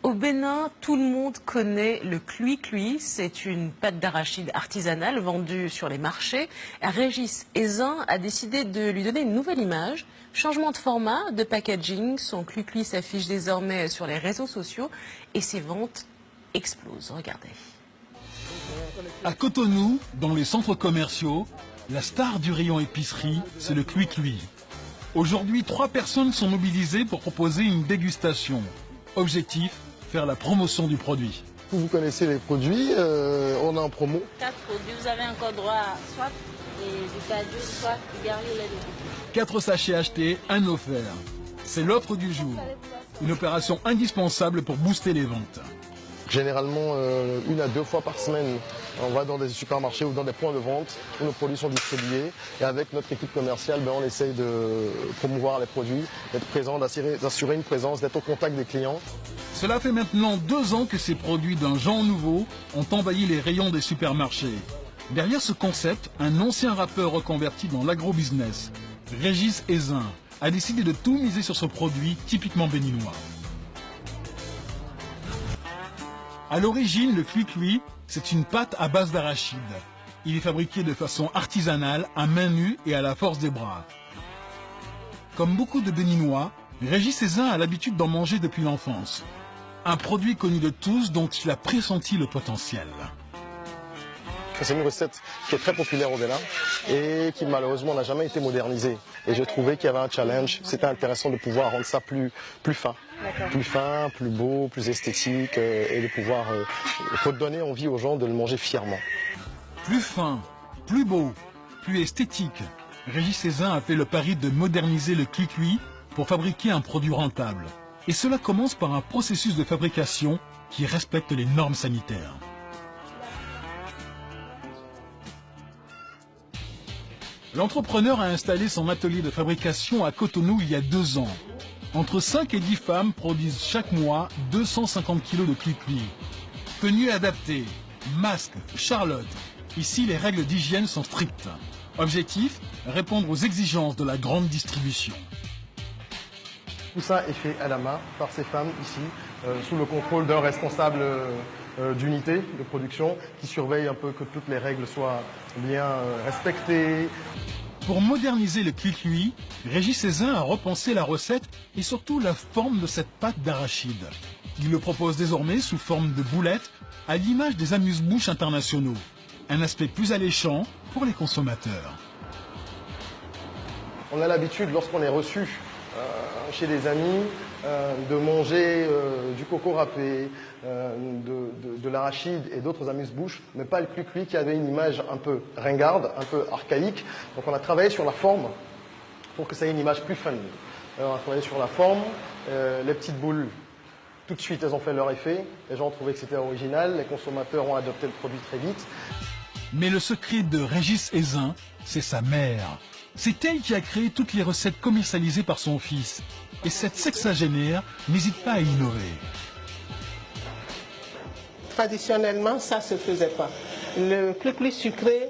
Au Bénin, tout le monde connaît le cuit-cuit. C'est une pâte d'arachide artisanale vendue sur les marchés. Régis Ezin a décidé de lui donner une nouvelle image. Changement de format, de packaging. Son cuit-cuit s'affiche désormais sur les réseaux sociaux et ses ventes explosent. Regardez. À Cotonou, dans les centres commerciaux, la star du rayon épicerie, c'est le cuit-cuit. Aujourd'hui, 3 personnes sont mobilisées pour proposer une dégustation. Objectif, faire la promotion du produit. Vous connaissez les produits, on est en promo. 4 produits, vous avez encore droit à soit du cajou, soit du garlic lait de bouquet. 4 sachets achetés, 1 offert. C'est l'offre du jour. Une opération indispensable pour booster les ventes. Généralement, 1 à 2 fois par semaine, on va dans des supermarchés ou dans des points de vente où nos produits sont distribués. Et avec notre équipe commerciale, on essaye de promouvoir les produits, d'être présent, d'assurer une présence, d'être au contact des clients. Cela fait maintenant 2 ans que ces produits d'un genre nouveau ont envahi les rayons des supermarchés. Derrière ce concept, un ancien rappeur reconverti dans l'agrobusiness, Régis Ezin, a décidé de tout miser sur ce produit typiquement béninois. À l'origine, le cuit-cuit, c'est une pâte à base d'arachide. Il est fabriqué de façon artisanale, à main nue et à la force des bras. Comme beaucoup de Béninois, Régis Ezin a l'habitude d'en manger depuis l'enfance. Un produit connu de tous dont il a pressenti le potentiel. C'est une recette qui est très populaire au Bénin et qui malheureusement n'a jamais été modernisée. Et j'ai trouvé qu'il y avait un challenge. C'était intéressant de pouvoir rendre ça plus fin. Plus fin, plus beau, plus esthétique et de pouvoir redonner envie aux gens de le manger fièrement. Plus fin, plus beau, plus esthétique. Régis Ezin a fait le pari de moderniser le cuit-cuit pour fabriquer un produit rentable. Et cela commence par un processus de fabrication qui respecte les normes sanitaires. L'entrepreneur a installé son atelier de fabrication à Cotonou il y a 2 ans. Entre 5 et 10 femmes produisent chaque mois 250 kg de cuit-cuit. Tenues adaptées, masques, charlotte. Ici, les règles d'hygiène sont strictes. Objectif, répondre aux exigences de la grande distribution. Tout ça est fait à la main par ces femmes ici, sous le contrôle d'un responsable d'unité de production qui surveille un peu que toutes les règles soient bien respectées. Pour moderniser le cuit-cuit, Régis Ezin a repensé la recette et surtout la forme de cette pâte d'arachide. Il le propose désormais sous forme de boulettes, à l'image des amuse-bouches internationaux. Un aspect plus alléchant pour les consommateurs. On a l'habitude, lorsqu'on est reçu chez des amis, de manger du coco râpé, de l'arachide et d'autres amuse-bouches, mais pas le cuit-cuit qui avait une image un peu ringarde, un peu archaïque. Donc on a travaillé sur la forme pour que ça ait une image plus fun. On a travaillé sur la forme, les petites boules, tout de suite elles ont fait leur effet, les gens ont trouvé que c'était original, les consommateurs ont adopté le produit très vite. Mais le secret de Régis Ezin, c'est sa mère. C'est elle qui a créé toutes les recettes commercialisées par son fils. Et cette sexagénaire n'hésite pas à innover. Traditionnellement, ça ne se faisait pas. Le cuit-cuit sucré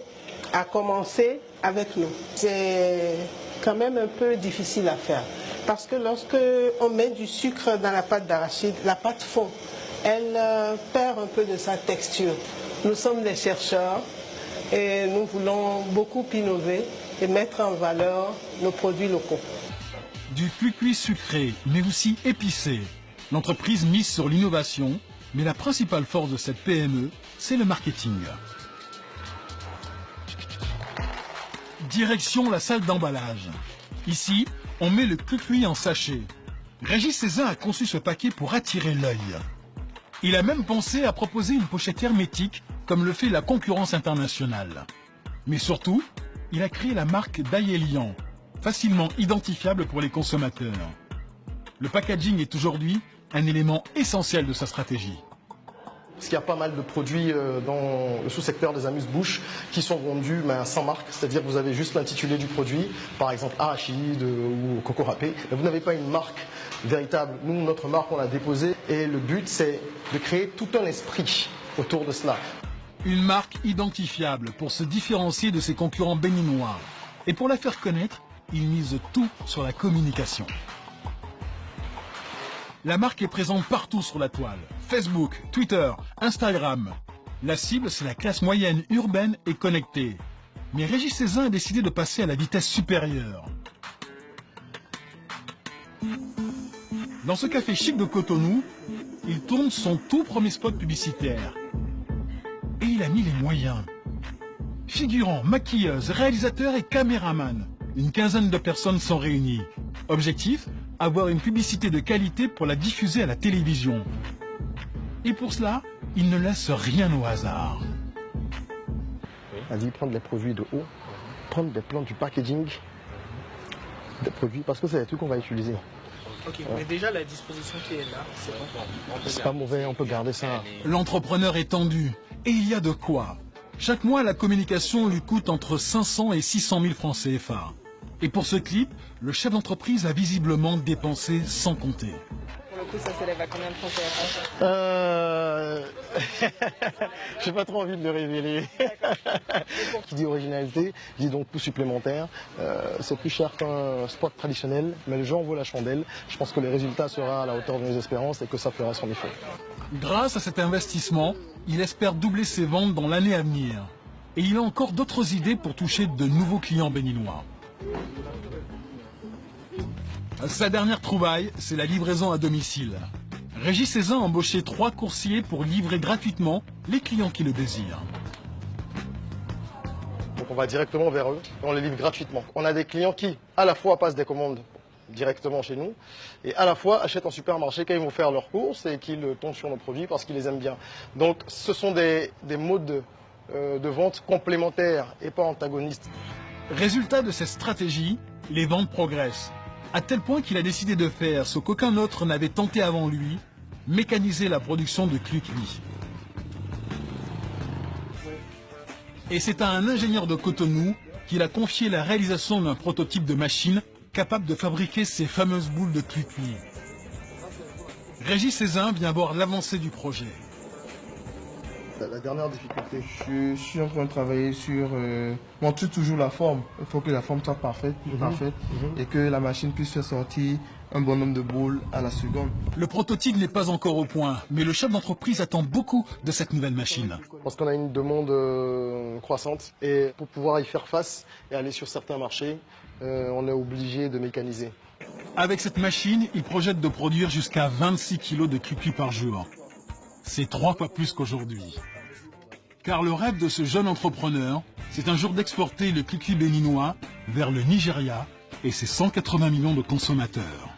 a commencé avec nous. C'est quand même un peu difficile à faire. Parce que lorsque on met du sucre dans la pâte d'arachide, la pâte fond. Elle perd un peu de sa texture. Nous sommes des chercheurs et nous voulons beaucoup innover et mettre en valeur nos produits locaux. Du cuit-cuit sucré, mais aussi épicé. L'entreprise mise sur l'innovation, mais la principale force de cette PME, c'est le marketing. Direction la salle d'emballage. Ici, on met le cuit-cuit en sachet. Régis Ezin a conçu ce paquet pour attirer l'œil. Il a même pensé à proposer une pochette hermétique, comme le fait la concurrence internationale. Mais surtout, il a créé la marque Daïelian, facilement identifiable pour les consommateurs. Le packaging est aujourd'hui un élément essentiel de sa stratégie. Parce qu'il y a pas mal de produits dans le sous-secteur des amuse-bouches qui sont vendus sans marque, c'est-à-dire que vous avez juste l'intitulé du produit, par exemple arachide ou coco râpé, mais vous n'avez pas une marque véritable. Nous, notre marque, on l'a déposée et le but, c'est de créer tout un esprit autour de cela. Une marque identifiable pour se différencier de ses concurrents béninois. Et pour la faire connaître, il mise tout sur la communication. La marque est présente partout sur la toile. Facebook, Twitter, Instagram. La cible, c'est la classe moyenne urbaine et connectée. Mais Régis Cézanne a décidé de passer à la vitesse supérieure. Dans ce café chic de Cotonou, il tourne son tout premier spot publicitaire. Et il a mis les moyens. Figurants, maquilleuses, réalisateurs et caméramans. Une quinzaine de personnes sont réunies. Objectif, avoir une publicité de qualité pour la diffuser à la télévision. Et pour cela, il ne laisse rien au hasard. On a dit prendre les produits de haut, prendre des plans du packaging des produits, parce que c'est des trucs qu'on va utiliser. Ok, mais déjà la disposition qui est là, c'est bon. C'est pas mauvais, on peut garder ça. L'entrepreneur est tendu. Et il y a de quoi. Chaque mois, la communication lui coûte entre 500 et 600 000 francs CFA. Et pour ce clip, le chef d'entreprise a visiblement dépensé sans compter. Pour le coup, ça s'élève à combien de francs CFA? J'ai pas trop envie de le révéler. Qui dit originalité, dit donc coût supplémentaire. C'est plus cher qu'un spot traditionnel, mais le jeu en vaut la chandelle. Je pense que le résultat sera à la hauteur de nos espérances et que ça fera son effet. Grâce à cet investissement, il espère doubler ses ventes dans l'année à venir. Et il a encore d'autres idées pour toucher de nouveaux clients béninois. Sa dernière trouvaille, c'est la livraison à domicile. Régis Cézanne a embauché 3 coursiers pour livrer gratuitement les clients qui le désirent. Donc on va directement vers eux et on les livre gratuitement. On a des clients qui, à la fois, passent des commandes directement chez nous et à la fois achètent en supermarché quand ils vont faire leurs courses et qu'ils tombent sur nos produits parce qu'ils les aiment bien. Donc ce sont des modes de vente complémentaires et pas antagonistes. Résultat de cette stratégie, les ventes progressent. À tel point qu'il a décidé de faire ce qu'aucun autre n'avait tenté avant lui, mécaniser la production de Clui-Clui. Et c'est à un ingénieur de Cotonou qu'il a confié la réalisation d'un prototype de machine capable de fabriquer ces fameuses boules de Clui-Clui. Régis Cézanne vient voir l'avancée du projet. La dernière difficulté. Je suis en train de travailler sur montrer toujours la forme. Il faut que la forme soit parfaite, et que la machine puisse faire sortir un bon nombre de boules à la seconde. Le prototype n'est pas encore au point, mais le chef d'entreprise attend beaucoup de cette nouvelle machine. Parce qu'on a une demande croissante et pour pouvoir y faire face et aller sur certains marchés, on est obligé de mécaniser. Avec cette machine, il projette de produire jusqu'à 26 kg de Clui-Clui par jour. C'est 3 fois plus qu'aujourd'hui. Car le rêve de ce jeune entrepreneur, c'est un jour d'exporter le Clui-Clui béninois vers le Nigeria et ses 180 millions de consommateurs.